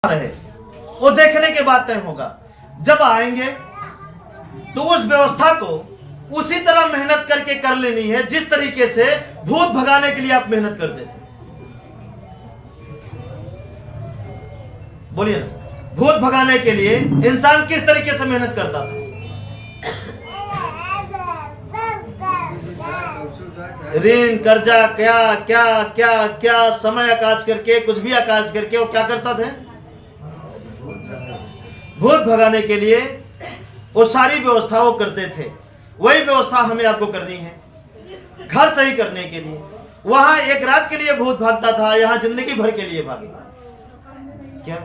रहे, वो देखने के बाद तय होगा। जब आएंगे तो उस व्यवस्था को उसी तरह मेहनत करके कर लेनी है जिस तरीके से भूत भगाने के लिए आप मेहनत करते थे। बोलिए ना, भूत भगाने के लिए इंसान किस तरीके से मेहनत करता था? ऋण कर्जा क्या क्या क्या क्या समय आकाश करके, कुछ भी आकाश करके वो क्या करता थे? भूत भगाने के लिए वो सारी व्यवस्था वो करते थे। वही व्यवस्था हमें आपको करनी है घर सही करने के लिए। वहां एक रात के लिए भूत भागता था, यहां जिंदगी भर के लिए भागेगा क्या?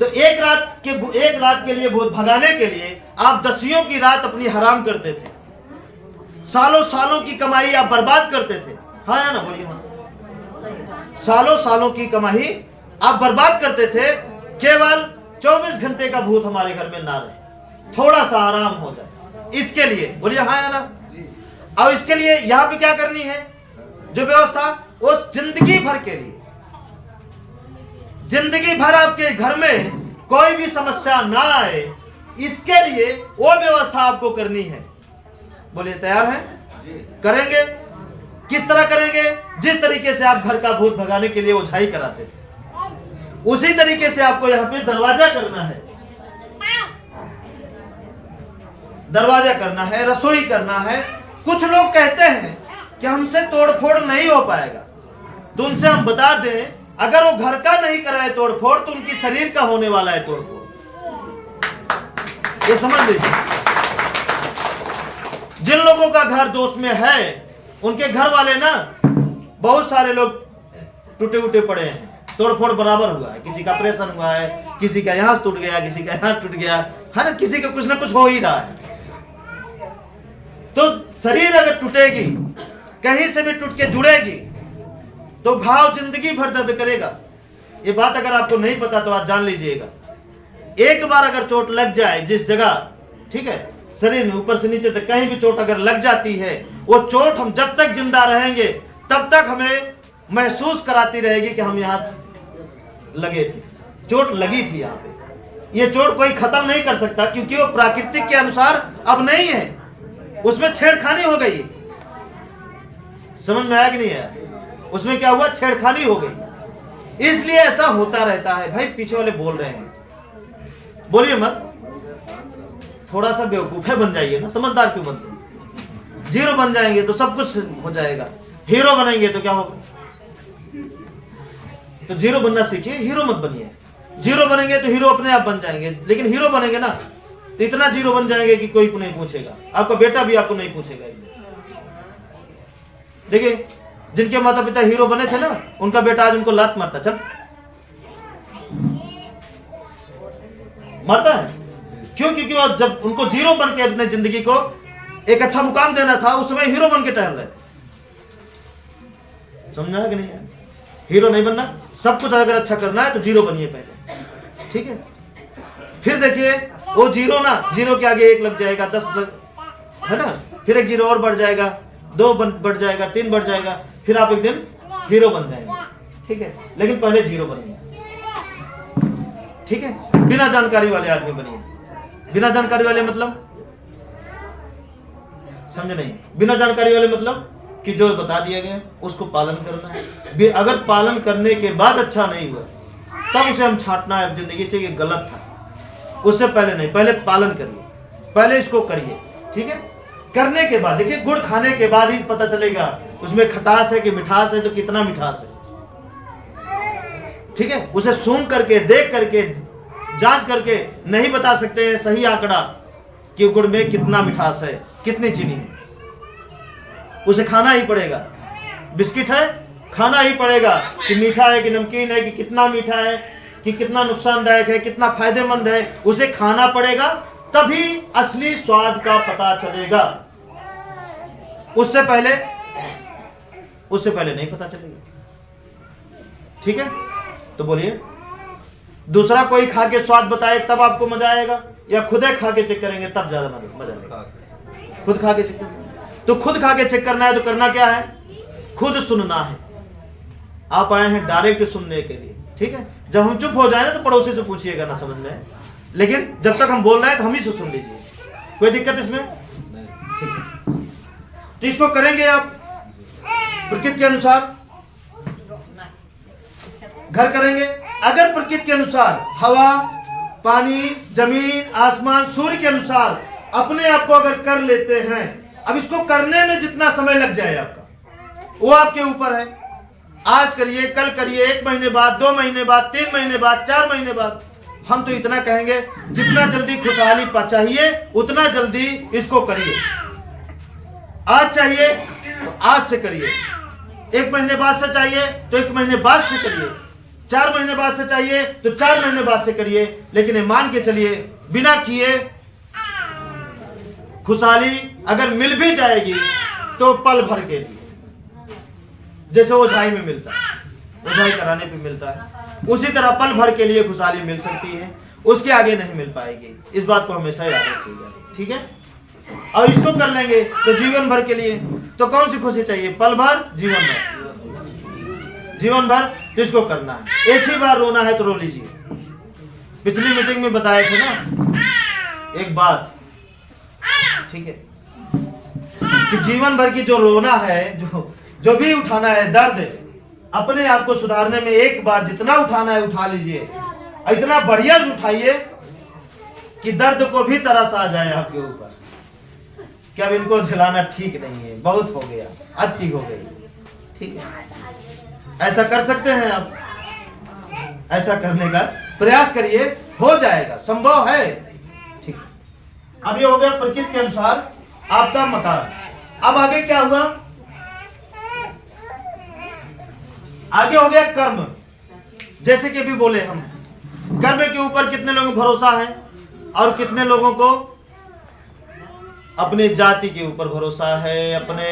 तो एक रात के लिए भूत भगाने के लिए आप दसियों की रात अपनी हराम करते थे, सालों सालों की कमाई आप बर्बाद करते थे। हाँ या ना? बोलिए हाँ। सालों सालों की कमाई आप बर्बाद करते थे केवल 24 घंटे का भूत हमारे घर में ना रहे, थोड़ा सा आराम हो जाए इसके लिए। बोलिए हाँ या ना? और इसके लिए यहां पे क्या करनी है? जो व्यवस्था उस जिंदगी भर के लिए, जिंदगी भर आपके घर में कोई भी समस्या ना आए, इसके लिए वो व्यवस्था आपको करनी है। बोलिए तैयार है? करेंगे। किस तरह करेंगे? जिस तरीके से आप घर का भूत भगाने के लिए ओझाई कराते थे, उसी तरीके से आपको यहां पे दरवाजा करना है, दरवाजा करना है, रसोई करना है। कुछ लोग कहते हैं कि हमसे तोड़फोड़ नहीं हो पाएगा, तो उनसे हम बता दें अगर वो घर का नहीं कराए तोड़फोड़ तो उनकी शरीर का होने वाला है तोड़फोड़। ये समझ लीजिए। जिन लोगों का घर दोष में है उनके घर वाले ना, बहुत सारे लोग टूटे उटे पड़े हैं, तोड़फोड़ बराबर हुआ है। किसी का ऑपरेशन हुआ है, किसी का यहां टूट गया, किसी का यहां टूट गया है ना, किसी का कुछ ना कुछ हो ही रहा है। तो शरीर अगर टूटेगी, कहीं से भी टूट के जुड़ेगी, तो घाव जिंदगी भर दर्द करेगा। ये बात अगर आपको नहीं पता तो आज जान लीजिएगा। एक बार अगर चोट लग जाए जिस जगह, ठीक है, शरीर में ऊपर से नीचे तक कहीं भी चोट अगर लग जाती है, वो चोट हम जब तक जिंदा रहेंगे तब तक हमें महसूस कराती रहेगी कि हम यहाँ लगे थे, चोट लगी थी यहाँ पे। ये चोट कोई खत्म नहीं कर सकता, क्योंकि वो प्राकृतिक के अनुसार अब नहीं है, उसमें छेड़खानी हो गई। समझ में आया कि नहीं आया? उसमें क्या हुआ? छेड़खानी हो गई। इसलिए ऐसा होता रहता है। भाई पीछे वाले बोल रहे हैं, बोलिए मत, थोड़ा सा बेवकूफ है बन जाइए ना, समझदार क्यों बनते? जीरो बन जाएंगे तो सब कुछ हो जाएगा, हीरो बनेंगे तो क्या होगा? तो जीरो बनना सीखिए, हीरो मत बनिए। जीरो बनेंगे तो हीरो अपने आप बन जाएंगे, लेकिन हीरो बनेंगे ना तो इतना जीरो बन जाएंगे कि कोई नहीं पूछेगा, आपका बेटा भी आपको नहीं पूछेगा। देखिए जिनके माता पिता हीरो बने थे ना, उनका बेटा आज उनको लात मारता, चल मारता है। क्यों? क्योंकि वो जब उनको जीरो बन के अपने जिंदगी को एक अच्छा मुकाम देना था, उस समय हीरो बन के टहल रहे थे। समझा है कि नहीं? हीरो नहीं बनना, सब कुछ अगर अच्छा करना है तो जीरो बनिए पहले, ठीक है? फिर देखिए वो जीरो ना, जीरो के आगे 1 लग जाएगा, 10 है ना, फिर एक जीरो और बढ़ जाएगा, 2 बढ़ जाएगा, 3 बढ़ जाएगा, फिर आप एक दिन हीरो बन जाएंगे, ठीक है? लेकिन पहले जीरो बनिए, ठीक है? बिना जानकारी वाले आदमी बनिए। बिना जानकारी वाले मतलब समझे नहीं? बिना जानकारी वाले मतलब कि जो बता दिया गया उसको पालन करना है। अगर पालन करने के बाद अच्छा नहीं हुआ तब उसे हम छांटना है जिंदगी से, ये गलत था। उससे पहले नहीं, पहले पालन करिए, पहले इसको करिए, ठीक है? करने के बाद देखिए, गुड़ खाने के बाद ही पता चलेगा उसमें खटास है कि मिठास है, तो कितना मिठास है, ठीक है? उसे सूंघ करके, देख करके, जांच करके नहीं बता सकते हैं सही आंकड़ा कि गुड़ में कितना मिठास है, कितनी चीनी है। उसे खाना ही पड़ेगा। बिस्किट है, खाना ही पड़ेगा कि मीठा है कि नमकीन है, कि कितना मीठा है, कि कितना नुकसानदायक है, कितना फायदेमंद है, उसे खाना पड़ेगा, तभी असली स्वाद का पता चलेगा। उससे पहले नहीं पता चलेगा, ठीक है? तो बोलिए, दूसरा कोई खा के स्वाद बताए तब आपको मजा आएगा, या खुदे खा के चेक करेंगे तब ज्यादा मजा आएगा? खुद खा के चेक करना। तो खुद खा के चेक करना है तो करना क्या है? खुद सुनना है। आप आए हैं डायरेक्ट सुनने के लिए, ठीक है, जब हम चुप हो जाए ना तो पड़ोसी से पूछिएगा ना समझ में, लेकिन जब तक हम बोल रहे हैं तो हम ही से सुन लीजिए, कोई दिक्कत इसमें? ठीक है, तो इसको करेंगे आप प्रकृति के अनुसार घर करेंगे। अगर प्रकृति के अनुसार हवा, पानी, जमीन, आसमान, सूर्य के अनुसार अपने आप को अगर कर लेते हैं, अब इसको करने में जितना समय लग जाए आपका वो आपके ऊपर है। आज करिए, कल करिए, 1 महीने बाद, 2 महीने बाद, 3 महीने बाद, 4 महीने बाद। हम तो इतना कहेंगे जितना जल्दी खुशहाली चाहिए उतना जल्दी इसको करिए। आज चाहिए तो आज से करिए, 1 महीने बाद से चाहिए तो 1 महीने बाद से करिए, 4 महीने बाद से चाहिए तो 4 महीने बाद से करिए। लेकिन ये मान के चलिए बिना किए खुशहाली अगर मिल भी जाएगी तो पल भर के लिए, जैसे ओझाई में मिलता है, ओझाई कराने पे मिलता है, उसी तरह पल भर के लिए खुशहाली मिल सकती है, उसके आगे नहीं मिल पाएगी। इस बात को हमेशा याद रखिएगा, ठीक है। और इसको कर लेंगे तो जीवन भर के लिए। तो कौन सी खुशी चाहिए? पल भर, जीवन भर, जीवन भर। तो इसको करना है। एक ही बार रोना है तो रो लीजिए। पिछली मीटिंग में बताए थे ना एक बात, ठीक है, कि जीवन भर की जो रोना है, जो भी उठाना है दर्द, अपने आप को सुधारने में एक बार जितना उठाना है उठा लीजिए। इतना बढ़िया उठाइए कि दर्द को भी तरस आ जाए आपके ऊपर कि अब इनको झेलाना ठीक नहीं है, बहुत हो गया, अति हो गई, ठीक है। ऐसा कर सकते हैं आप, ऐसा करने का प्रयास करिए, हो जाएगा, संभव है, ठीक। अब ये हो गया प्रकृति के अनुसार आपका मकान। अब आगे क्या हुआ? आगे हो गया कर्म। जैसे कि अभी बोले हम, कर्म के ऊपर कितने लोगों को भरोसा है और कितने लोगों को अपने जाति के ऊपर भरोसा है, अपने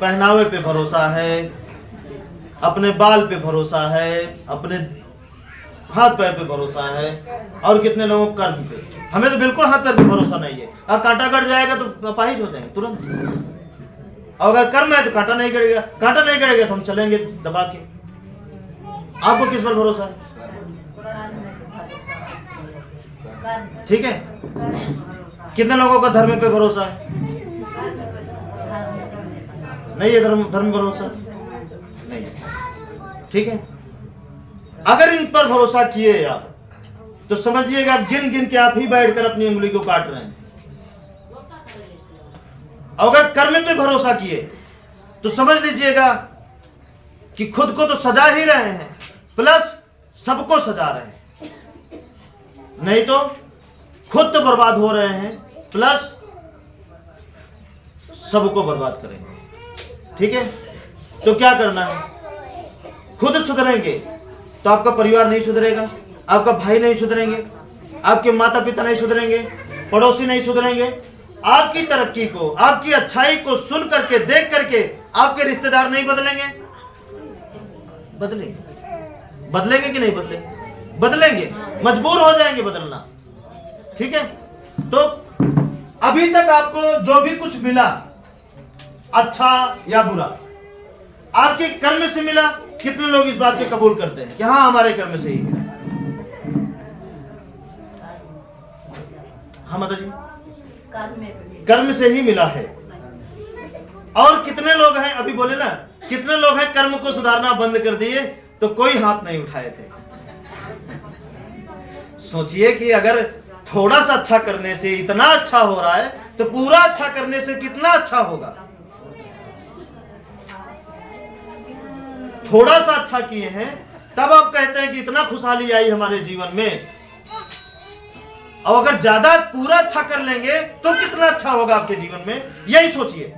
पहनावे पे भरोसा है, अपने बाल पे भरोसा है, अपने हाथ पैर पे भरोसा है, और कितने लोगों को कर्म पे। हमें तो बिल्कुल हाथ पैर पे भरोसा नहीं है। अब कांटा कट जाएगा तो अपाहिज हो जाएंगे तुरंत, और अगर कर्म है तो कांटा नहीं कटेगा, कांटा नहीं कटेगा तो हम चलेंगे दबा के। आपको किस पर भरोसा है? ठीक है, कितने लोगों का धर्म पे भरोसा है? नहीं है धर्म भरोसा नहीं, ठीक है। अगर इन पर भरोसा किए आप तो समझिएगा गिन गिन के आप ही बैठकर अपनी उंगली को काट रहे हैं। अगर कर्म पे भरोसा किए तो समझ लीजिएगा कि खुद को तो सजा ही रहे हैं, प्लस सबको सजा रहे हैं। नहीं तो खुद तो बर्बाद हो रहे हैं, प्लस सबको बर्बाद करेंगे, ठीक है। तो क्या करना है? खुद सुधरेंगे तो आपका परिवार नहीं सुधरेगा, आपका भाई नहीं सुधरेंगे, आपके माता पिता नहीं सुधरेंगे, पड़ोसी नहीं सुधरेंगे। आपकी तरक्की को, आपकी अच्छाई को सुन करके, देख करके आपके रिश्तेदार नहीं बदलेंगे। बदलेंगे, बदलेंगे कि नहीं बदलेंगे? बदलेंगे, मजबूर हो जाएंगे बदलना, ठीक है। तो अभी तक आपको जो भी कुछ मिला, अच्छा या बुरा, आपके कर्म से मिला। कितने लोग इस बात को कबूल करते हैं कि हाँ हमारे कर्म से ही मिला? हाँ माता जी, कर्म से ही मिला है। और कितने लोग हैं, अभी बोले ना, कितने लोग हैं कर्म को सुधारना बंद कर दिए तो कोई हाथ नहीं उठाए थे। सोचिए कि अगर थोड़ा सा अच्छा करने से इतना अच्छा हो रहा है तो पूरा अच्छा करने से कितना अच्छा होगा। थोड़ा सा अच्छा किए हैं तब आप कहते हैं कि इतना खुशहाली आई हमारे जीवन में, और अगर ज्यादा पूरा अच्छा कर लेंगे तो कितना अच्छा होगा आपके जीवन में। यही सोचिए।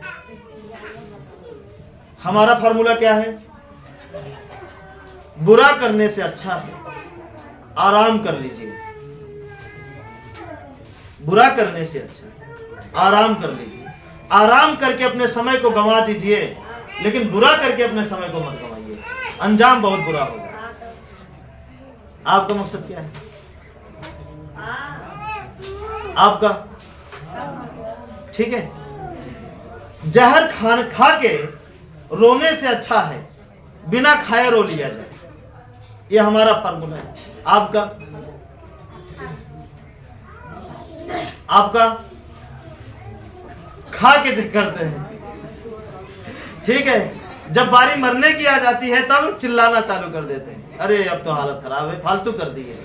हमारा फॉर्मूला क्या है? बुरा करने से अच्छा है आराम कर लीजिए। बुरा करने से अच्छा आराम कर लीजिए। आराम करके अपने समय को गंवा दीजिए, लेकिन बुरा करके अपने समय को मत गंवाइए, अंजाम बहुत बुरा होगा। आपका मकसद क्या है? आपका, ठीक है। जहर खा के रोने से अच्छा है बिना खाए रो लिया जाए। ये हमारा फॉर्मूला है। आपका खा के चेक करते हैं, ठीक है। जब बारी मरने की आ जाती है तब चिल्लाना चालू कर देते हैं, अरे अब तो हालत खराब है, फालतू कर दी है,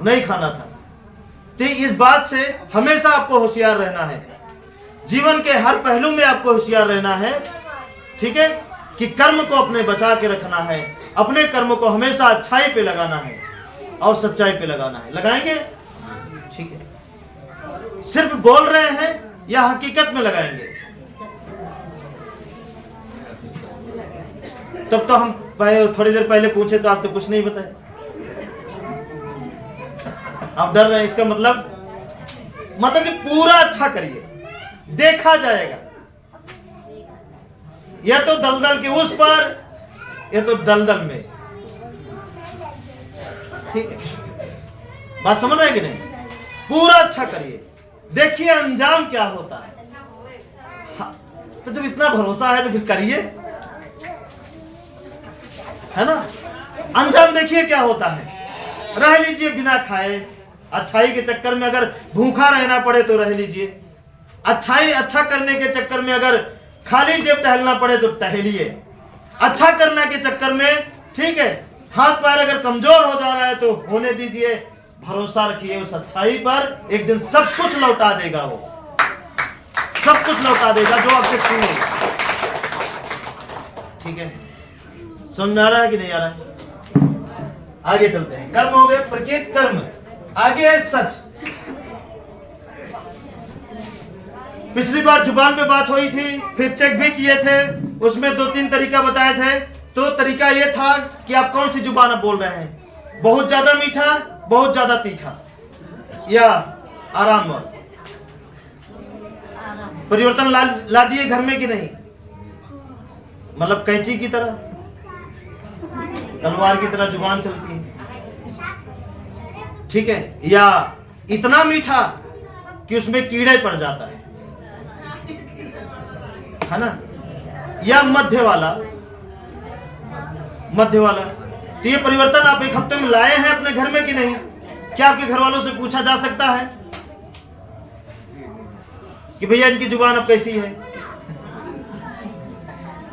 नहीं खाना था। तो इस बात से हमेशा आपको होशियार रहना है, जीवन के हर पहलू में आपको होशियार रहना है, ठीक है, कि कर्म को अपने बचा के रखना है, अपने कर्म को हमेशा अच्छाई पे लगाना है और सच्चाई पे लगाना है। लगाएंगे? ठीक है। सिर्फ बोल रहे हैं या हकीकत में लगाएंगे? तब तो हम थोड़ी देर पहले पूछे तो आप तो कुछ नहीं बताए, आप डर रहे हैं। इसका मतलब कि पूरा अच्छा करिए, देखा जाएगा। या तो दलदल के उस पर या तो दलदल में, ठीक है। बात समझ रहे हैं कि नहीं? पूरा अच्छा करिए, देखिए अंजाम क्या होता है। हाँ, तो जब इतना भरोसा है तो फिर करिए, है ना। अंजाम देखिए क्या होता है। रह लीजिए बिना खाए, अच्छाई के चक्कर में अगर भूखा रहना पड़े तो रह लीजिए, अच्छाई अच्छा करने के चक्कर में अगर खाली जेब टहलना पड़े तो टहलिए, अच्छा करने के चक्कर में, ठीक है, हाथ पैर अगर कमजोर हो जा रहा है तो होने दीजिए। भरोसा रखिए उस अच्छाई पर, एक दिन सब कुछ लौटा देगा, वो सब कुछ लौटा देगा जो आपसे छीने, ठीक है। समझ में आ रहा है कि नहीं आ रहा है? आगे चलते हैं। कर्म हो गए, प्रकृत कर्म, आगे है सच। पिछली बार जुबान पे बात हुई थी, फिर चेक भी किए थे, उसमें 2-3 तरीका बताए थे। तो तरीका ये था कि आप कौन सी जुबान आप बोल रहे हैं, बहुत ज्यादा मीठा, बहुत ज्यादा तीखा, या आराम वाला। परिवर्तन ला दिए घर में कि नहीं? मतलब कैंची की तरह, तलवार की तरह जुबान चलती है, ठीक है, या इतना मीठा कि उसमें कीड़े पड़ जाता है ना, या मध्य वाला। तो ये परिवर्तन आप एक हफ्ते में लाए हैं अपने घर में कि नहीं? क्या आपके घर वालों से पूछा जा सकता है कि भैया इनकी जुबान अब कैसी है?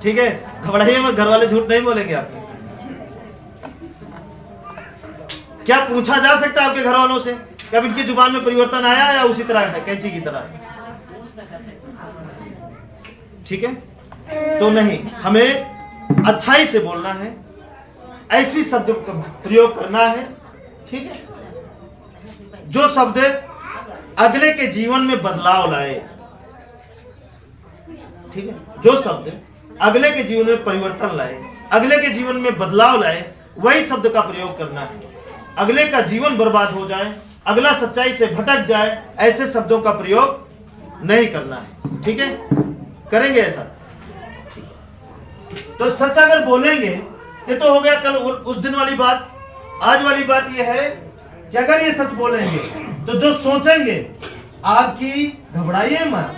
ठीक है, घबराइए मत, घर वाले झूठ नहीं बोलेंगे आपके। क्या पूछा जा सकता है आपके घर वालों से कि अब इनकी जुबान में परिवर्तन आया या उसी तरह है, कैंची की तरह है? ठीक है, तो नहीं, हमें अच्छाई से बोलना है, ऐसी शब्द का प्रयोग करना है, ठीक है, जो शब्द अगले के जीवन में बदलाव लाए, ठीक है, जो शब्द अगले के जीवन में परिवर्तन लाए, अगले के जीवन में बदलाव लाए, वही शब्द का प्रयोग करना है। अगले का जीवन बर्बाद हो जाए, अगला सच्चाई से भटक जाए, ऐसे शब्दों का प्रयोग नहीं करना है, ठीक है। करेंगे ऐसा? तो सच अगर बोलेंगे, ये तो हो गया कल उस दिन वाली बात। आज वाली बात यह है कि अगर ये सच बोलेंगे तो जो सोचेंगे आपकी, घबराइए मत।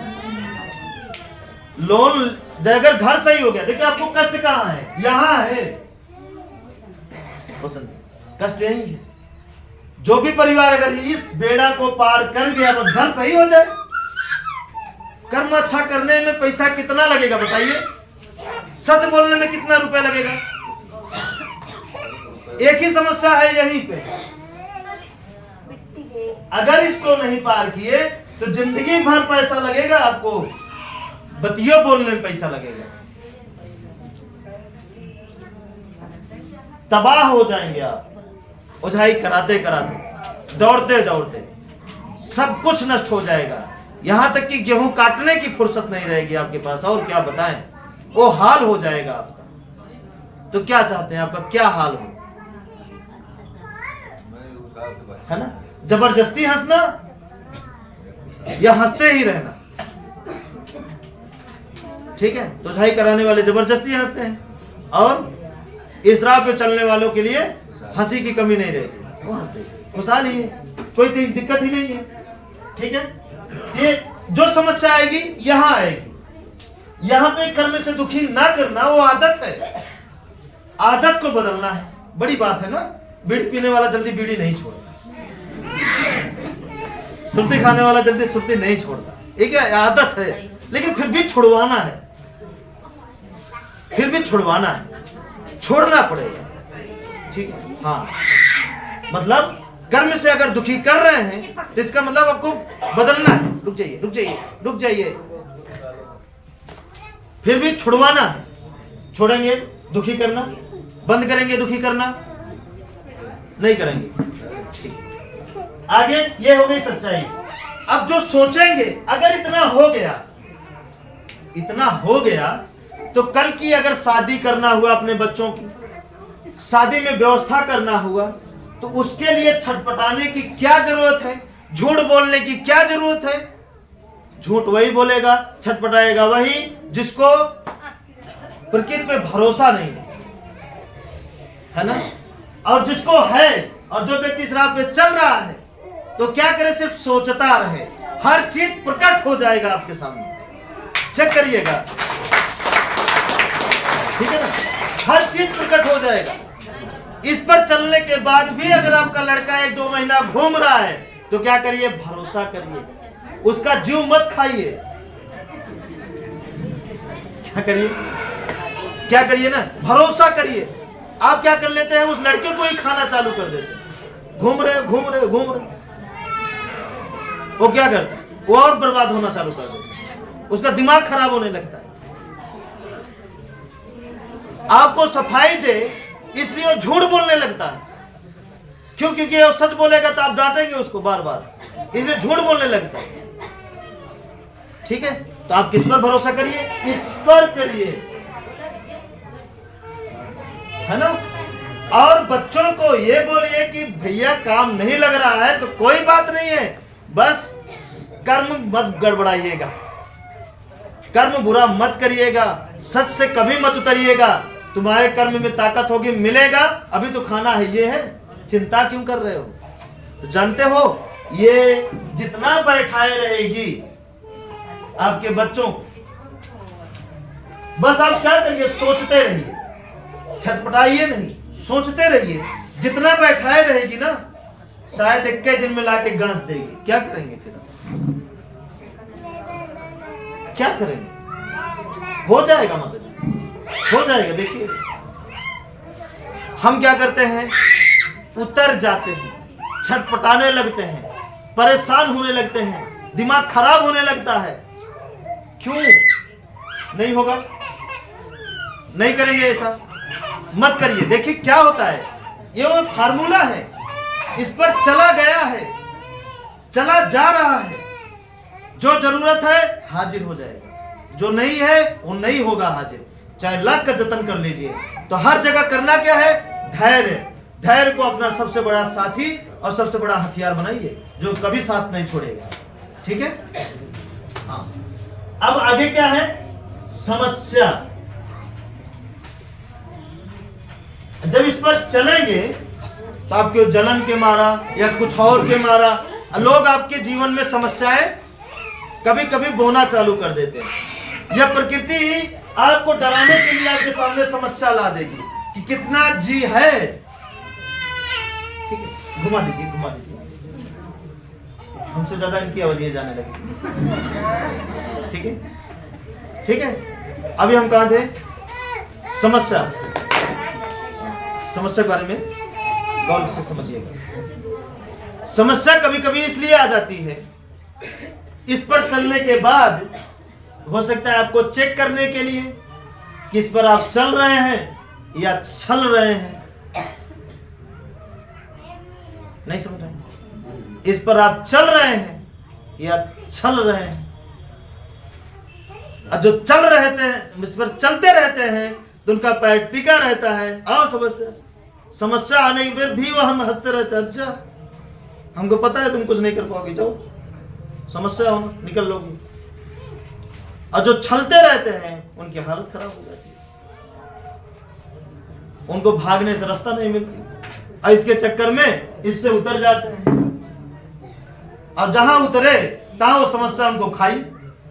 लोन अगर घर सही हो गया, देखिए आपको कष्ट कहाँ है? यहाँ है, कष्ट यही है। जो भी परिवार अगर इस बेड़ा को पार कर गया, बस घर सही हो जाए। कर्म अच्छा करने में पैसा कितना लगेगा बताइए? सच बोलने में कितना रुपए लगेगा? एक ही समस्या है यहीं पे। अगर इसको नहीं पार किए तो जिंदगी भर पैसा लगेगा आपको, बतियों बोलने में पैसा लगेगा, तबाह हो जाएंगे आप। ओझाई कराते कराते, दौड़ते दौड़ते सब कुछ नष्ट हो जाएगा, यहां तक कि गेहूं काटने की फुर्सत नहीं रहेगी आपके पास। और क्या बताएं, वो हाल हो जाएगा आपका। तो क्या चाहते हैं, आपका क्या हाल हो, है ना? जबरदस्ती हंसना या हंसते ही रहना? ठीक है, तो ओझाई कराने वाले जबरदस्ती हंसते हैं, और इस राह पे चलने वालों के लिए हंसी की कमी नहीं रहेगी, वो हंसते खुशहाल ही है, कोई दिक्कत ही नहीं है, ठीक है। ये जो समस्या आएगी यहां आएगी, यहां पे कर्म से दुखी ना करना, वो आदत है, आदत को बदलना है। बड़ी बात है ना, बीड़ी पीने वाला जल्दी बीड़ी नहीं छोड़ता, सुर्ती खाने वाला जल्दी सुर्ती नहीं छोड़ता, एक आदत है, लेकिन फिर भी छुड़वाना है, फिर भी छुड़वाना है, छोड़ना पड़ेगा, ठीक है। हाँ, मतलब कर्म से अगर दुखी कर रहे हैं तो इसका मतलब आपको बदलना है। रुक जाइए, रुक जाइए, रुक जाइए, फिर भी छुड़वाना है। छोड़ेंगे दुखी करना, बंद करेंगे दुखी करना, नहीं करेंगे। आगे ये हो गई सच्चाई। अब जो सोचेंगे, अगर इतना हो गया, इतना हो गया, तो कल की अगर शादी करना हुआ, अपने बच्चों की शादी में व्यवस्था करना हुआ, तो उसके लिए छटपटाने की क्या जरूरत है, झूठ बोलने की क्या जरूरत है। झूठ वही बोलेगा, छटपटाएगा वही जिसको प्रकृति पे भरोसा नहीं है ना, और जिसको है, और जो व्यक्ति इस राह पे चल रहा है, तो क्या करे, सिर्फ सोचता रहे, हर चीज प्रकट हो जाएगा आपके सामने। चेक करिएगा, ठीक है ना, हर चीज प्रकट हो जाएगा। इस पर चलने के बाद भी अगर आपका लड़का 1-2 महीना घूम रहा है, तो क्या करिए, भरोसा करिए, उसका जीव मत खाइए। क्या करिए, क्या करिए ना, भरोसा करिए। आप क्या कर लेते हैं, उस लड़के को ही खाना चालू कर देते हैं। घूम रहे घूम रहे घूम रहे, वो क्या करता है, वो और बर्बाद होना चालू कर देता है, उसका दिमाग खराब होने लगता है। आपको सफाई दे इसलिए वो झूठ बोलने लगता है। क्यों? क्योंकि वो सच बोलेगा तो आप डांटेंगे उसको बार बार, इसलिए झूठ बोलने लगता है। ठीक है, तो आप किस पर भरोसा करिए, इस पर करिए, है ना। और बच्चों को ये बोलिए कि भैया काम नहीं लग रहा है तो कोई बात नहीं है, बस कर्म मत गड़बड़ाइएगा, कर्म बुरा मत करिएगा, सच से कभी मत उतरिएगा। तुम्हारे कर्म में ताकत होगी, मिलेगा, अभी तो खाना है, ये है, चिंता क्यों कर रहे हो। तो जानते हो, ये जितना बैठाए रहेगी आपके बच्चों, बस आप क्या करिए, सोचते रहिए, छटपटाइए नहीं, सोचते रहिए। जितना बैठाए रहेगी ना, शायद 21 दिन में लाके गांस देगी। क्या करेंगे फिर, क्या करेंगे, हो जाएगा, मतलब हो जाएगा। देखिए हम क्या करते हैं, उतर जाते हैं, छटपटाने लगते हैं, परेशान होने लगते हैं, दिमाग खराब होने लगता है। क्यों नहीं होगा, नहीं करेंगे, ऐसा मत करिए। देखिए क्या होता है, ये वो फार्मूला है, इस पर चला गया है, चला जा रहा है। जो जरूरत है हाजिर हो जाएगा, जो नहीं है वो नहीं होगा हाजिर, चाहे लाख का जतन कर लीजिए। तो हर जगह करना क्या है, धैर्य। धैर्य को अपना सबसे बड़ा साथी और सबसे बड़ा हथियार बनाइए, जो कभी साथ नहीं छोड़ेगा। ठीक है, हाँ। अब आगे क्या है, समस्या। जब इस पर चलेंगे तो आपके जलन के मारा या कुछ और के मारा, लोग आपके जीवन में समस्याएं कभी कभी बोना चालू कर देते हैं। यह प्रकृति आपको डराने के लिए आपके सामने समस्या ला देगी कि कितना जी है। ठीक है, घुमा दीजिए, घुमा दीजिए, हमसे ज्यादा इनकी आवाज ये जाने लगी। ठीक है, ठीक है। अभी हम कहां थे, समस्या। समस्या के बारे में गौर से समझिएगा। समस्या कभी कभी इसलिए आ जाती है, इस पर चलने के बाद हो सकता है आपको चेक करने के लिए कि इस पर आप चल रहे हैं या छल रहे हैं। नहीं समझ रहे, इस पर आप चल रहे हैं या छल रहे हैं। और जो चल रहते हैं, इस पर चलते रहते हैं, तो उनका पैर टिका रहता है। आओ समस्या, समस्या आने के बाद भी वह हम हंसते रहते हैं, अच्छा हमको पता है तुम कुछ नहीं कर पाओगे, जाओ समस्या हो निकल लोगी। और जो छलते रहते हैं उनकी हालत खराब हो जाती है, उनको भागने से रास्ता नहीं मिलती, और इसके चक्कर में इससे उतर जाते हैं। और जहां उतरे तहां वो समस्या उनको खाई,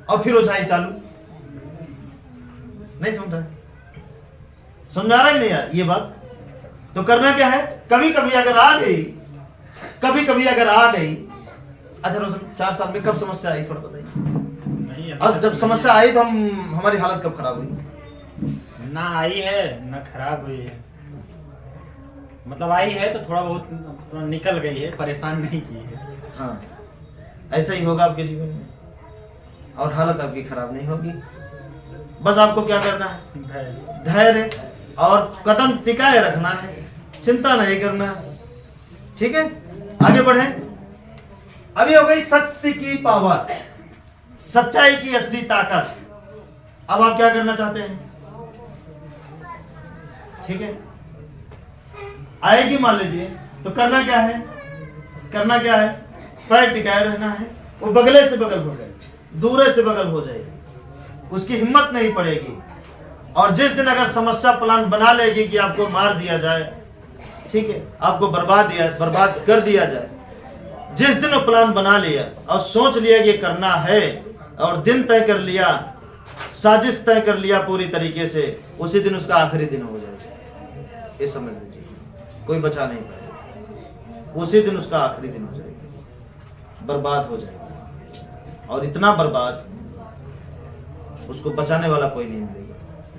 और फिर वो जाई चालू। नहीं समझ रहा, समझ आ रहा ही नहीं यार ये बात। तो करना क्या है, कभी कभी अगर आ गई, कभी कभी अगर आ गई। अच्छा रोशन, 4 साल में कब समस्या आई थोड़ा बताइए। नहीं, अब जब समस्या आई तो हमारी हालत कब खराब हुई? ना आई है ना खराब हुई है, मतलब आई है तो थोड़ा बहुत निकल गई है, परेशान नहीं की है। हाँ, ऐसा ही होगा आपके जीवन में, और हालत आपकी खराब नहीं होगी। बस आपको क्या करना है, धैर्य और कदम टिकाए रखना है, चिंता नहीं करना है। ठीक है, आगे बढ़े। अभी हो गई सत्य की पावर, सच्चाई की असली ताकत। अब आप क्या करना चाहते हैं? ठीक है, आएगी मान लीजिए, तो करना क्या है, करना क्या है, पैर टिकाए रहना है। वो बगले से बगल हो जाए, दूरे से बगल हो जाएगी, उसकी हिम्मत नहीं पड़ेगी। और जिस दिन अगर समस्या प्लान बना लेगी कि आपको मार दिया जाए, ठीक है, आपको बर्बाद कर दिया जाए, जिस दिन वो प्लान बना लिया और सोच लिया कि करना है, और दिन तय कर लिया, साजिश तय कर लिया पूरी तरीके से, उसी दिन उसका आखिरी दिन हो जाएगा। ये समझ लीजिए, कोई बचा नहीं पाएगा, उसी दिन उसका आखिरी दिन हो जाएगा, बर्बाद हो जाएगा। और इतना बर्बाद, उसको बचाने वाला कोई नहीं मिलेगा,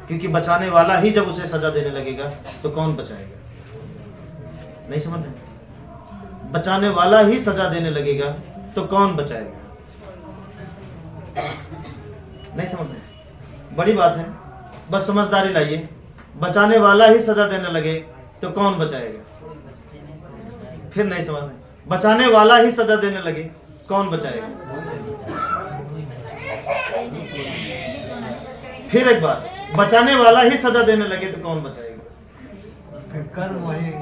क्योंकि बचाने वाला ही जब उसे सजा देने लगेगा तो कौन बचाएगा? नहीं समझ रहे? बचाने वाला ही सजा देने लगेगा तो कौन बचाएगा? नहीं समझ रहे? बड़ी बात है, बस समझदारी लाइए। बचाने वाला ही सजा देने लगे तो कौन बचाएगा? फिर नहीं समझ रहे, बचाने वाला ही सजा देने लगे कौन बचाएगा? फिर एक बार, बचाने वाला ही सजा देने लगे तो कौन बचाएगा? कर्म वही,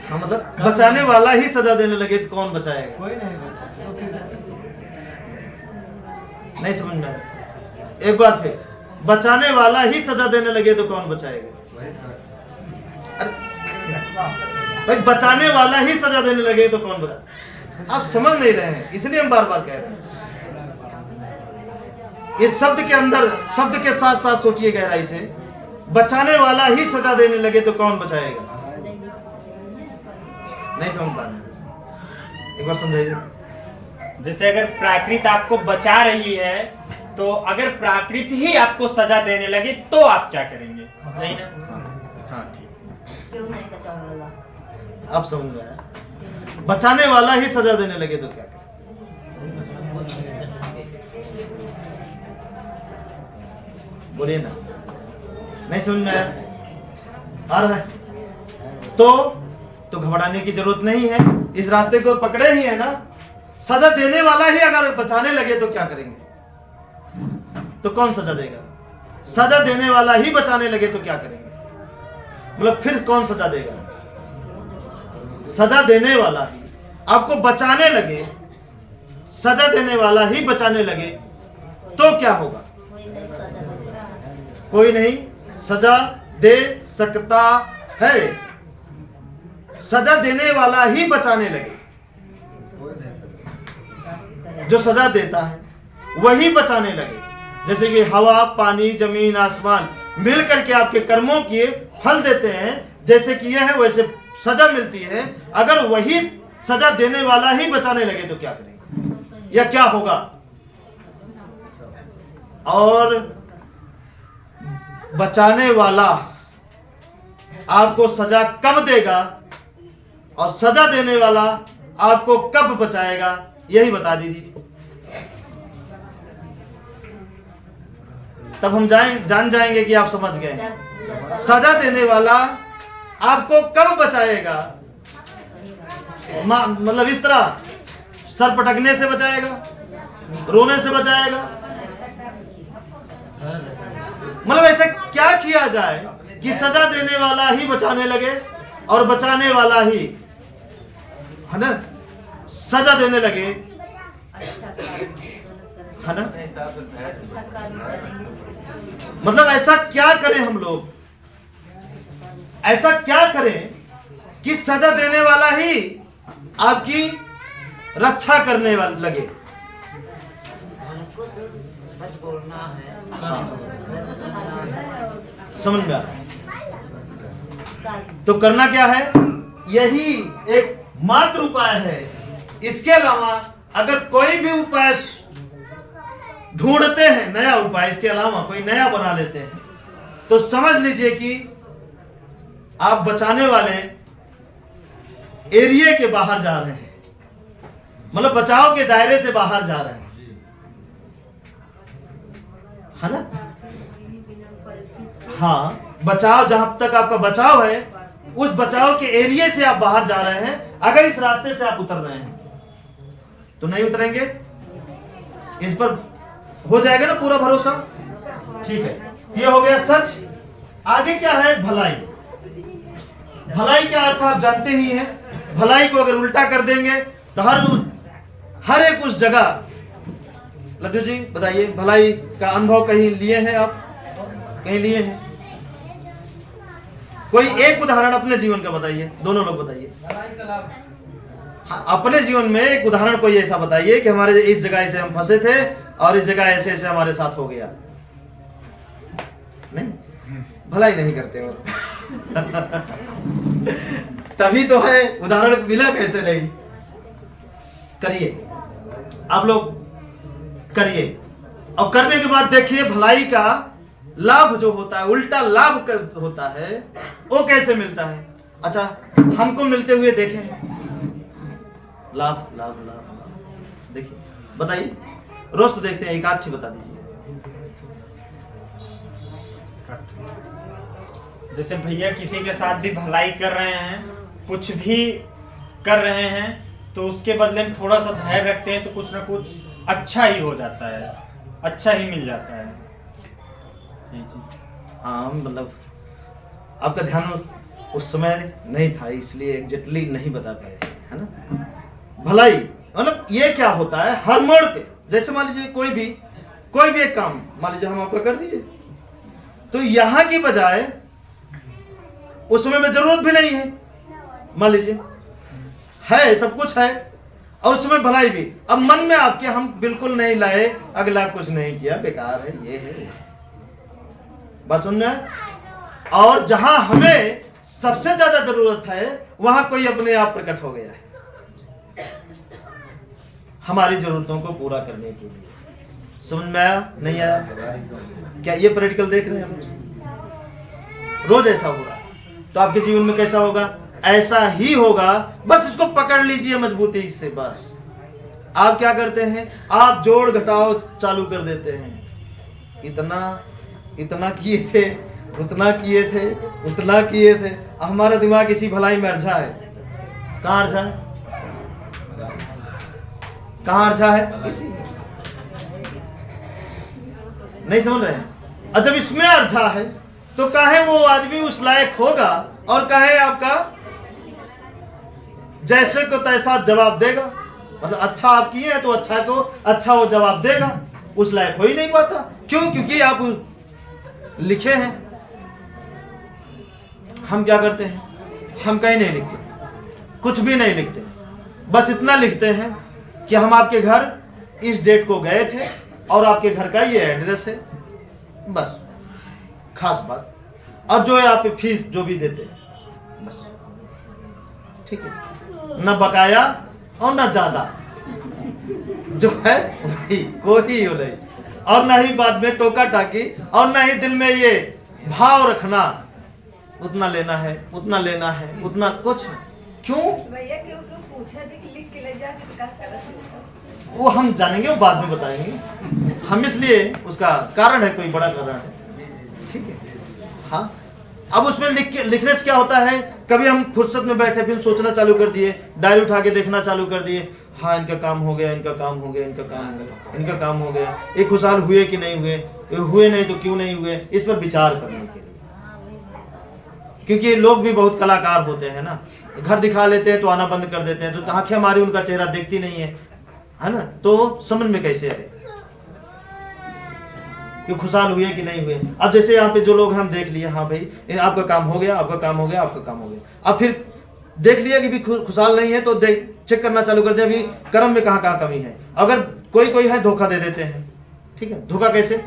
हाँ, मतलब बचाने वाला ही सजा देने लगे तो कौन बचाएगा? कोई नहीं बचा तो फिर नहीं समझ में आया। एक बार फिर, बचाने वाला ही सजा देने लगे तो कौन बचाएगा? अरे भाई, बचाने वाला ही सजा देने लगे तो कौन बचा? आप समझ नहीं रहे हैं, इसलिए हम बार बार कह रहे हैं। इस शब्द के अंदर, शब्द के साथ साथ सोचिए गहराई से, बचाने वाला ही सजा देने लगे तो कौन बचाएगा? नहीं समझ पा रहे, एक बार समझाइए। जैसे अगर प्राकृत आपको बचा रही है, तो अगर प्राकृत ही आपको सजा देने लगे तो आप क्या करेंगे? नहीं ना? हाँ ठीक। क्यों नहीं बचाने वाला? अब समझ में आया, बचाने वाला ही सजा देने लगे तो क्या करें? बोलिए ना, नहीं समझ में आया? आ रहा है तो घबराने की जरूरत नहीं है, इस रास्ते को पकड़े ही है ना। सजा देने वाला ही अगर बचाने लगे तो क्या करेंगे? तो कौन सजा देगा? सजा देने वाला ही बचाने लगे तो क्या करेंगे? मतलब फिर कौन सजा देगा? सजा देने वाला ही आपको बचाने लगे, सजा देने वाला ही बचाने लगे तो क्या होगा? कोई नहीं सजा दे सकता है, सजा देने वाला ही बचाने लगे। जो सजा देता है वही बचाने लगे। जैसे कि हवा, पानी, जमीन, आसमान मिल करके आपके कर्मों के फल देते हैं, जैसे किए हैं वैसे सजा मिलती है। अगर वही सजा देने वाला ही बचाने लगे तो क्या करेंगे या क्या होगा? और बचाने वाला आपको सजा कब देगा और सजा देने वाला आपको कब बचाएगा, यही बता दीजिए। तब हम जान जाएंगे कि आप समझ गए। सजा देने वाला आपको कब बचाएगा? मतलब इस तरह सर पटकने से बचाएगा, रोने से बचाएगा, मतलब ऐसा क्या किया जाए कि सजा देने वाला ही बचाने लगे और बचाने वाला ही, है ना, सजा देने लगे, है ना। मतलब ऐसा क्या करें हम लोग, ऐसा क्या करें कि सजा देने वाला ही आपकी रक्षा करने वाला लगे? सच बोलना है। हाँ। समझ में आ रहा है? तो करना क्या है, यही एक मात्र उपाय है। इसके अलावा अगर कोई भी उपाय ढूंढते हैं, नया उपाय, इसके अलावा कोई नया बना लेते हैं, तो समझ लीजिए कि आप बचाने वाले एरिया के बाहर जा रहे हैं, मतलब बचाव के दायरे से बाहर जा रहे हैं, है ना। हाँ, बचाव, जहां तक आपका बचाव है, उस बचाव के एरिया से आप बाहर जा रहे हैं। अगर इस रास्ते से आप उतर रहे हैं तो नहीं उतरेंगे, इस पर हो जाएगा ना पूरा भरोसा। ठीक है, ये हो गया सच। आगे क्या है, भलाई। भलाई का अर्थ आप जानते ही हैं। भलाई को अगर उल्टा कर देंगे तो हर एक उस जगह, लड्डू जी बताइए, भलाई का अनुभव कहीं लिए हैं आप, कहीं लिए हैं? कोई एक उदाहरण अपने जीवन का बताइए, दोनों लोग बताइए। हाँ, अपने जीवन में एक उदाहरण कोई ऐसा बताइए कि हमारे इस जगह से हम फंसे थे और इस जगह ऐसे ऐसे हमारे साथ हो गया। नहीं, भलाई नहीं करते हो। तभी तो है, उदाहरण मिला कैसे नहीं। करिए, आप लोग करिए, और करने के बाद देखिए भलाई का लाभ जो होता है, उल्टा लाभ होता है, वो कैसे मिलता है। अच्छा, हमको मिलते हुए देखें लाभ, लाभ लाभ लाभ देखिए, बताइए, रोज तो देखते हैं, एक आध बता दीजिए। जैसे भैया किसी के साथ भी भलाई कर रहे हैं, कुछ भी कर रहे हैं, तो उसके बदले में थोड़ा सा धैर्य रखते हैं तो कुछ ना कुछ अच्छा ही हो जाता है, अच्छा ही मिल जाता है। ये चीज, हाँ, मतलब आपका ध्यान उस समय नहीं था, इसलिए एग्जैक्टली नहीं बता पाए, है ना। भलाई मतलब ये क्या होता है, हर मोड़ पे, जैसे मान लीजिए कोई भी एक काम मान लीजिए हम आपका कर दिए, तो यहां की बजाय उस समय में जरूरत भी नहीं है, मान लीजिए है, सब कुछ है, और उस समय भलाई भी, अब मन में आपके हम बिल्कुल नहीं लाए, अगला कुछ नहीं किया, बेकार है, ये है, बस सुनना। और जहां हमें सबसे ज्यादा जरूरत है, वहां कोई अपने आप प्रकट हो गया है हमारी जरूरतों को पूरा करने के लिए। समझ में आया, नहीं आया? क्या ये प्रैक्टिकल देख रहे हैं हम? रोज ऐसा हो रहा है, तो आपके जीवन में कैसा होगा? ऐसा ही होगा। बस इसको पकड़ लीजिए मजबूती से। बस आप क्या करते हैं, आप जोड़ घटाओ चालू कर देते हैं। इतना किए थे, उतना किए थे, उतना किए थे। हमारा दिमाग इसी भलाई में अर्झा है। कहाँ अर्झा है? कहाँ अर्झा है? इसी नहीं समझ रहे हैं? और जब इसमें अर्झा है तो काहे वो आदमी उस लायक होगा, और काहे आपका जैसे को तैसा जवाब देगा। मतलब अच्छा आप किए हैं तो अच्छा को अच्छा वो जवाब देगा, उस लायक हो ही नहीं पाता। क्यों? क्योंकि आप लिखे हैं। हम क्या करते हैं, हम कहीं नहीं लिखते, कुछ भी नहीं लिखते, बस इतना लिखते हैं कि हम आपके घर इस डेट को गए थे और आपके घर का ये एड्रेस है, बस खास बात। और जो है आप फीस जो भी देते हैं, बस ठीक है, न बकाया और न ज्यादा, जो है वही, कोई नहीं, और न ही बाद में टोका टाकी, और न ही दिल में ये भाव रखना उतना लेना है, उतना लेना है, उतना कुछ। क्यों? भैया क्यों पूछा था कि लिख के ले जा के क्या कर रहा था? वो हम जानेंगे, वो बाद में बताएंगे हम, इसलिए उसका कारण है, कोई बड़ा कारण है, ठीक है। हाँ, अब उसमें लिखने से क्या होता है, कभी हम फुर्सत में बैठे फिर सोचना चालू कर दिए, डायरी उठा के देखना चालू कर दिए, हाँ इनका काम हो गया, इनका काम हो गया, इनका काम हो गया, इनका काम हो गया, ये खुशहाल हुए कि नहीं हुए, हुए नहीं तो क्यों नहीं हुए, इस पर विचार करने के लिए। क्योंकि लोग भी बहुत कलाकार होते हैं ना, घर दिखा लेते हैं तो आना बंद कर देते हैं, तो आंखें हमारी उनका चेहरा देखती नहीं है ना, तो समझ में कैसे आए कि खुशहाल हुए कि नहीं हुए। अब जैसे यहाँ पे जो लोग हम देख लिए, हाँ भाई आपका काम हो गया, आपका काम हो गया, आपका काम हो गया। अब फिर देख लिया कि भी खुशहाल नहीं है तो चेक करना चालू कर दिया, अभी कर्म में कहाँ कहाँ कमी है। अगर कोई है धोखा दे देते हैं, ठीक है, धोखा कैसे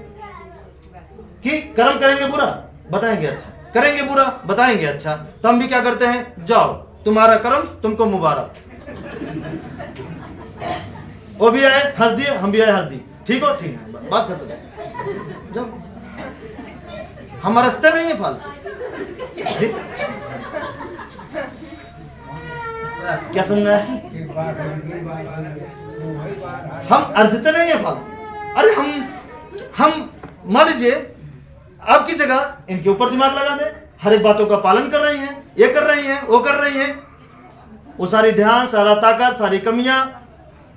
कि कर्म करेंगे बुरा, बताएंगे अच्छा, करेंगे बुरा, बताएंगे अच्छा, तो हम भी क्या करते हैं, जाओ तुम्हारा कर्म तुमको मुबारक। वो भी आए हंस दिए, हम भी आए हंस दिए, ठीक हो, ठीक है, बात खत्म, जाओ। हम रस्ते नहीं है फालतू। क्या सुनना है, हम अर्जते नहीं है फालतू। अरे हम मान लीजिए आपकी जगह इनके ऊपर दिमाग लगा दे, हर एक बातों का पालन कर रही हैं, ये कर रही हैं, वो कर रही हैं, वो सारी ध्यान, सारा ताकत, सारी कमियां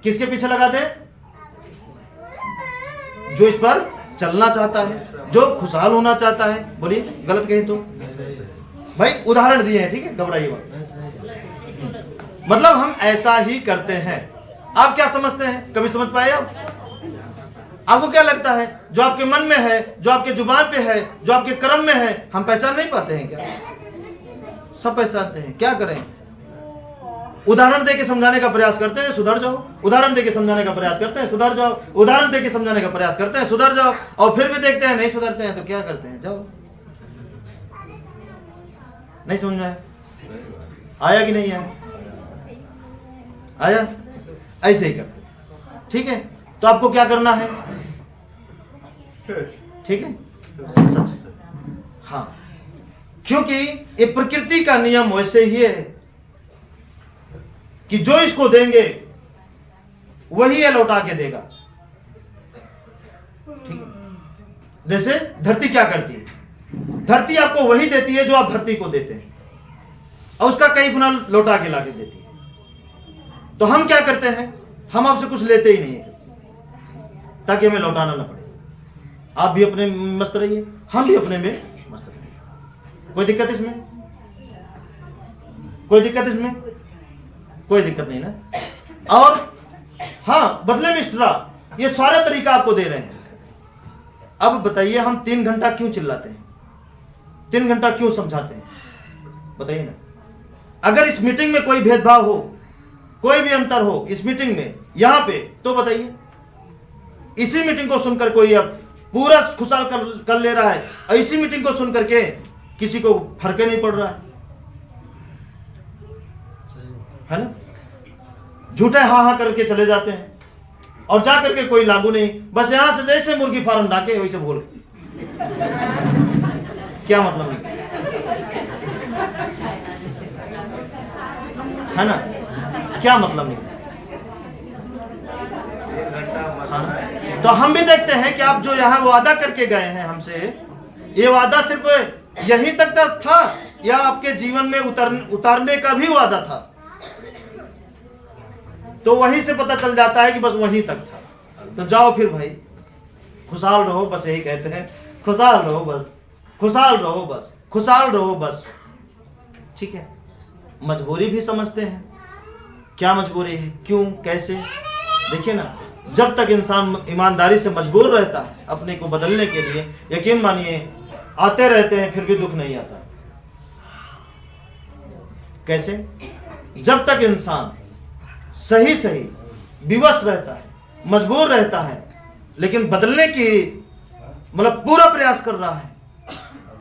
किसके पीछे लगा दे, जो इस पर चलना चाहता है, जो खुशहाल होना चाहता है। बोलिए गलत कहीं तो भाई उदाहरण दिए हैं, ठीक है, घबराइए मत। मतलब हम ऐसा ही करते हैं। आप क्या समझते हैं, कभी समझ पाए आप? आपको क्या लगता है जो आपके मन में है, जो आपके जुबान पे है, जो आपके कर्म में है, हम पहचान नहीं पाते हैं क्या? सब पहचानते हैं। क्या करें, उदाहरण देके समझाने का प्रयास करते हैं, सुधर जाओ, उदाहरण देके समझाने का प्रयास करते हैं, सुधर जाओ, उदाहरण देके समझाने का प्रयास करते हैं, सुधर जाओ, और फिर भी देखते हैं नहीं सुधरते हैं, तो क्या करते हैं, जाओ। नहीं समझ में आया कि नहीं आया? ऐसे ही करते, ठीक है। तो आपको क्या करना है, ठीक है, सच। हाँ, क्योंकि ये प्रकृति का नियम वैसे ही है कि जो इसको देंगे वही ये लौटा के देगा, ठीक है। जैसे धरती क्या करती है, धरती आपको वही देती है जो आप धरती को देते हैं, और उसका कई गुना लौटा के लाके देती है। तो हम क्या करते हैं, हम आपसे कुछ लेते ही नहीं है ताकि हमें लौटाना ना पड़े। आप भी अपने में मस्त रहिए, हम भी अपने में मस्त रहिए। कोई दिक्कत इसमें? कोई दिक्कत इसमें? कोई दिक्कत नहीं ना। और हाँ, बदले में एक्स्ट्रा ये सारा तरीका आपको दे रहे हैं। अब बताइए हम 3 घंटा क्यों चिल्लाते हैं, 3 घंटा क्यों समझाते हैं, बताइए ना। अगर इस मीटिंग में कोई भेदभाव हो, कोई भी अंतर हो इस मीटिंग में, यहां पे, तो बताइए। इसी मीटिंग को सुनकर कोई अब पूरा खुशहाल कर ले रहा है, और इसी मीटिंग को सुन करके किसी को फर्क ही नहीं पड़ रहा है ना। झूठे हाँ हाँ करके चले जाते हैं, और जा करके कोई लागू नहीं, बस यहां से जैसे मुर्गी फार्म डाके वैसे बोल। क्या मतलब नहीं है ना, क्या मतलब नहीं। हाँ? तो हम भी देखते हैं कि आप जो यहाँ वादा करके गए हैं हमसे, ये वादा सिर्फ यहीं तक था या आपके जीवन में उतारने का भी वादा था? तो वहीं से पता चल जाता है कि बस वहीं तक था। तो जाओ फिर भाई, खुशहाल रहो, बस यही कहते हैं, खुशहाल रहो बस, खुशहाल रहो बस, खुशहाल रहो बस, ठीक है। मजबूरी भी समझते हैं, क्या मजबूरी है, क्यों, कैसे। देखिए ना, जब तक इंसान ईमानदारी से मजबूर रहता है अपने को बदलने के लिए, यकीन मानिए आते रहते हैं फिर भी दुख नहीं आता। कैसे? जब तक इंसान सही सही विवश रहता है, मजबूर रहता है, लेकिन बदलने की मतलब पूरा प्रयास कर रहा है,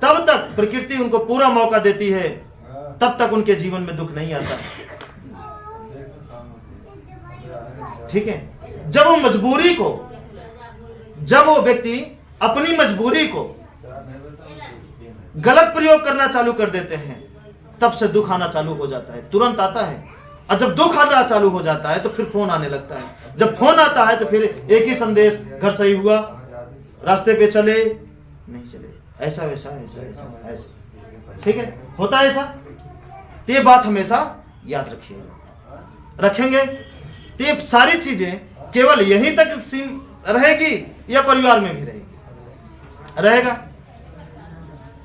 तब तक प्रकृति उनको पूरा मौका देती है, तब तक उनके जीवन में दुख नहीं आता, ठीक है। जब वो मजबूरी को, जब वो व्यक्ति अपनी मजबूरी को गलत प्रयोग करना चालू कर देते हैं, तब से दुख आना चालू हो जाता है, तुरंत आता है। और जब दुख आना चालू हो जाता है तो फिर फोन आने लगता है, जब फोन आता है तो फिर एक ही संदेश, घर सही हुआ, रास्ते पे चले नहीं चले, ऐसा वैसा, ऐसा ऐसा ऐसा, ठीक है, होता है ऐसा। तो ये बात हमेशा याद रखिएगा, रखेंगे तो ये सारी चीजें केवल यहीं तक सीम रहेगी या परिवार में भी रहेगी? रहेगा,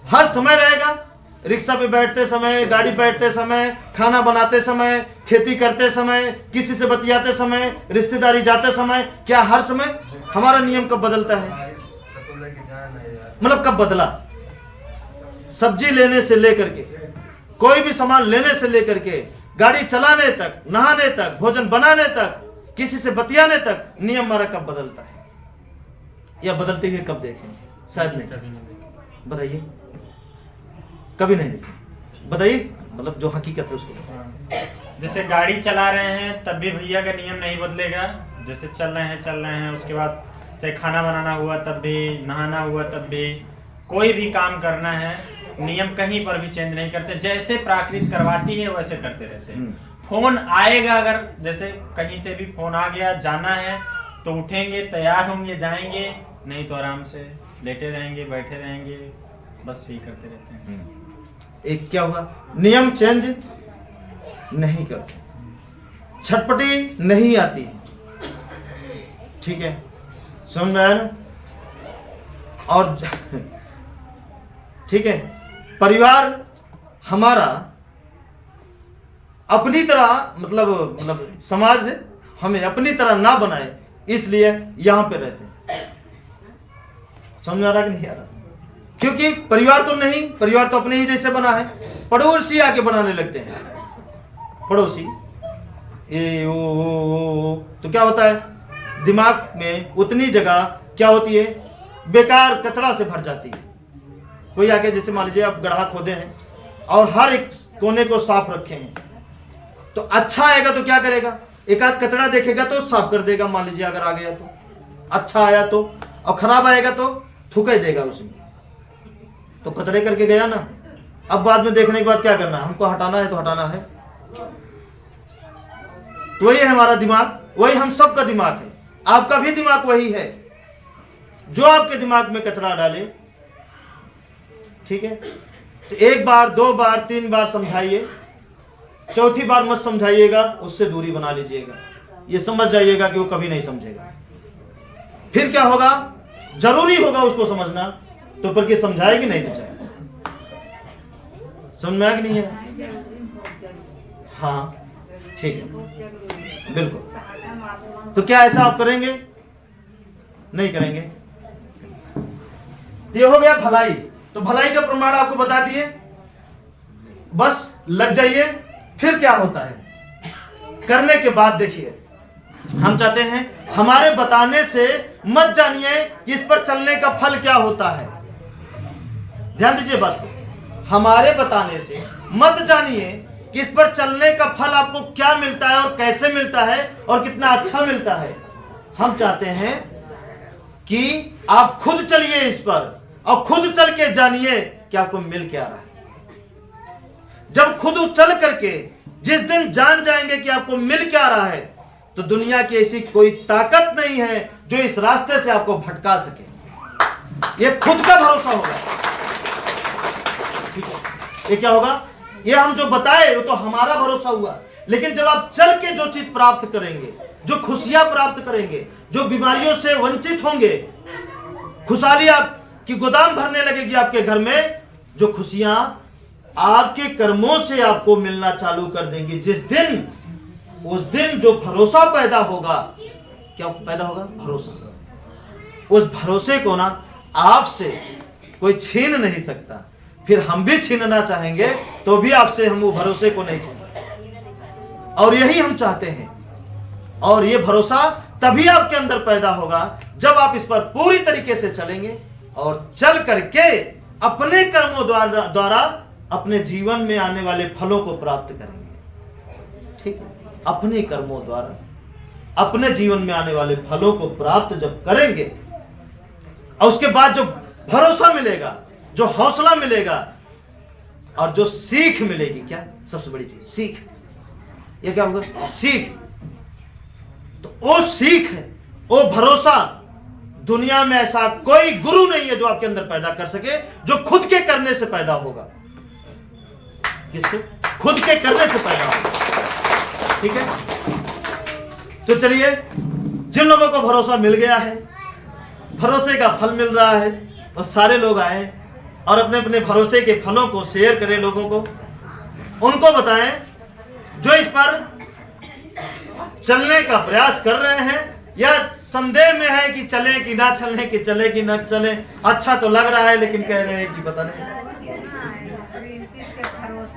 हर समय रहेगा। रिक्शा पे बैठते समय, गाड़ी बैठते समय, खाना बनाते समय, खेती करते समय, किसी से बतियाते समय, रिश्तेदारी जाते समय, क्या हर समय? हमारा नियम कब बदलता है, मतलब कब बदला? सब्जी लेने से लेकर के, कोई भी सामान लेने से लेकर के, गाड़ी चलाने तक, नहाने तक, भोजन बनाने तक, किसी से बतियाने तक, नियम हमारा कब बदलता है या बदलते हुए कब देखेंगे? शायद नहीं। बताइए, कभी नहीं देखे। बताइए, मतलब जो हकीकत है उसको। जैसे गाड़ी चला रहे हैं तब भी भैया का नियम नहीं बदलेगा। जैसे चल रहे हैं उसके बाद चाहे खाना बनाना हुआ तब भी, नहाना हुआ तब भी, कोई भी काम करना है नियम कहीं पर भी चेंज नहीं करते। जैसे प्राकृतिक करवाती है वैसे करते रहते हैं। फोन आएगा, अगर जैसे कहीं से भी फोन आ गया, जाना है तो उठेंगे, तैयार होंगे, जाएंगे, नहीं तो आराम से लेटे रहेंगे, बैठे रहेंगे, बस यही करते रहते हैं। एक क्या हुआ, नियम चेंज नहीं करते, छटपटी नहीं आती। ठीक है, समझ में आया ना? और ठीक है, परिवार हमारा अपनी तरह मतलब समाज हमें अपनी तरह ना बनाए, इसलिए यहां पे रहते हैं। समझ आ रहा कि नहीं आ रहा? क्योंकि परिवार तो नहीं, परिवार तो अपने ही जैसे बना है, पड़ोसी आके बनाने लगते हैं। पड़ोसी ए ओ तो क्या होता है, दिमाग में उतनी जगह क्या होती है, बेकार कचरा से भर जाती है। कोई आके, जैसे मान लीजिए आप गड्ढा खोदे हैं और हर एक कोने को साफ रखे हैं, तो अच्छा आएगा तो क्या करेगा, एक आध कचरा देखेगा तो साफ कर देगा, मान लीजिए अगर आ गया तो अच्छा आया तो, और खराब आएगा तो थूके देगा उसमें, तो कचरे करके गया ना। अब बाद में देखने के बाद क्या करना है, हमको हटाना है तो हटाना है। तो वही है हमारा दिमाग, वही हम सबका दिमाग है, आपका भी दिमाग वही है। जो आपके दिमाग में कचरा डाले, ठीक है, तो एक बार, दो बार, तीन बार समझाइए, चौथी बार मत समझाइएगा, उससे दूरी बना लीजिएगा। ये समझ जाइएगा कि वो कभी नहीं समझेगा। फिर क्या होगा, जरूरी होगा उसको समझना, तो पर के समझाएगी नहीं तो जाएगा। समझ में आया कि नहीं है? हाँ ठीक है, बिल्कुल। तो क्या ऐसा आप करेंगे? नहीं करेंगे। ये हो गया भलाई। तो भलाई का प्रमाण आपको बता दिए, बस लग जाइए। फिर क्या होता है, करने के बाद देखिए, हम चाहते हैं हमारे बताने से मत जानिए कि इस पर चलने का फल क्या होता है। ध्यान दीजिए बात को, हमारे बताने से मत जानिए कि इस पर चलने का फल आपको क्या मिलता है और कैसे मिलता है और कितना अच्छा मिलता है। हम चाहते हैं कि आप खुद चलिए इस पर और खुद चल के जानिए कि आपको मिल क्या रहा है। जब खुद चल करके जिस दिन जान जाएंगे कि आपको मिल क्या रहा है, तो दुनिया की ऐसी कोई ताकत नहीं है जो इस रास्ते से आपको भटका सके। ये खुद का भरोसा होगा। ठीक है, ये क्या होगा, ये हम जो बताए वो तो हमारा भरोसा हुआ, लेकिन जब आप चल के जो चीज प्राप्त करेंगे, जो खुशियां प्राप्त करेंगे, जो बीमारियों से वंचित होंगे, खुशहाली आपकी गोदाम भरने लगेगी आपके घर में, जो खुशियां आपके कर्मों से आपको मिलना चालू कर देंगी। जिस दिन, उस दिन जो भरोसा पैदा होगा, क्या पैदा होगा, भरोसा। उस भरोसे को ना आपसे कोई छीन नहीं सकता। फिर हम भी छीनना चाहेंगे तो भी आपसे हम वो भरोसे को नहीं छीन सकते। और यही हम चाहते हैं। और ये भरोसा तभी आपके अंदर पैदा होगा जब आप इस पर पूरी तरीके से चलेंगे और चल करके अपने कर्मों द्वारा अपने जीवन में आने वाले फलों को प्राप्त करेंगे। ठीक है, अपने कर्मों द्वारा अपने जीवन में आने वाले फलों को प्राप्त जब करेंगे, और उसके बाद जो भरोसा मिलेगा, जो हौसला मिलेगा और जो सीख मिलेगी, क्या सबसे बड़ी चीज सीख। ये क्या होगा, सीख। तो वो सीख है, वो भरोसा, दुनिया में ऐसा कोई गुरु नहीं है जो आपके अंदर पैदा कर सके, जो खुद के करने से पैदा होगा। किससे? खुद के करने से पैदा होगा। ठीक है, तो चलिए, जिन लोगों को भरोसा मिल गया है, भरोसे का फल मिल रहा है, और सारे लोग आए और अपने अपने भरोसे के फलों को शेयर करें, लोगों को, उनको बताएं जो इस पर चलने का प्रयास कर रहे हैं या संदेह में है कि चले कि ना चले, कि चले कि ना चले। अच्छा तो लग रहा है लेकिन कह रहे हैं कि पता नहीं।